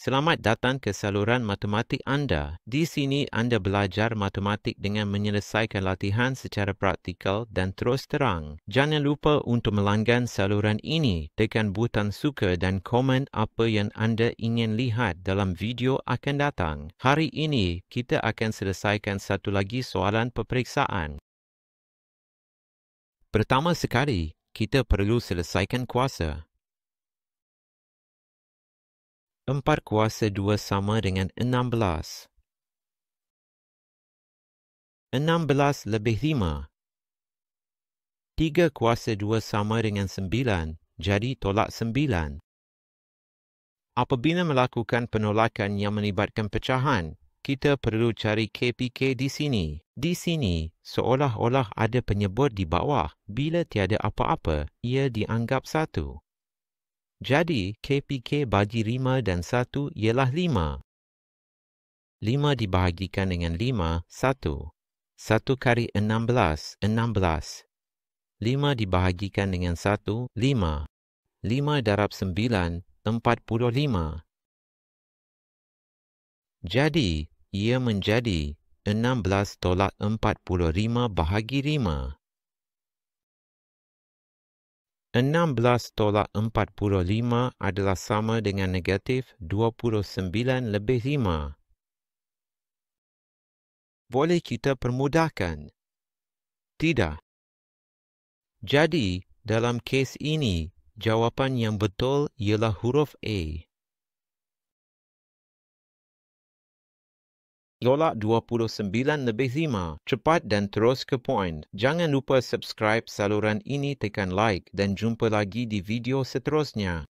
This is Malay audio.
Selamat datang ke saluran matematik anda. Di sini anda belajar matematik dengan menyelesaikan latihan secara praktikal dan terus terang. Jangan lupa untuk melanggan saluran ini. Tekan butang suka dan komen apa yang anda ingin lihat dalam video akan datang. Hari ini, kita akan selesaikan satu lagi soalan peperiksaan. Pertama sekali, kita perlu selesaikan kuasa. 4 kuasa 2 sama dengan 16. 16 lebih 5. 3 kuasa 2 sama dengan 9, jadi tolak 9. Apabila melakukan penolakan yang melibatkan pecahan, kita perlu cari KPK di sini. Di sini, seolah-olah ada penyebut di bawah. Bila tiada apa-apa, ia dianggap 1. Jadi, KPK bagi 5 dan 1 ialah 5. 5 dibahagikan dengan 5, 1. 1 kali 16, 16. 5 dibahagikan dengan 1, 5. 5 darab 9, 45. Jadi, ia menjadi 16 tolak 45 bahagi 5. 16 tolak 45 adalah sama dengan negatif 29 lebih 5. Boleh kita permudahkan? Tidak. Jadi, dalam kes ini, jawapan yang betul ialah huruf A. Tolak 29 lebih 5. Cepat dan terus ke poin. Jangan lupa subscribe saluran ini, tekan like dan jumpa lagi di video seterusnya.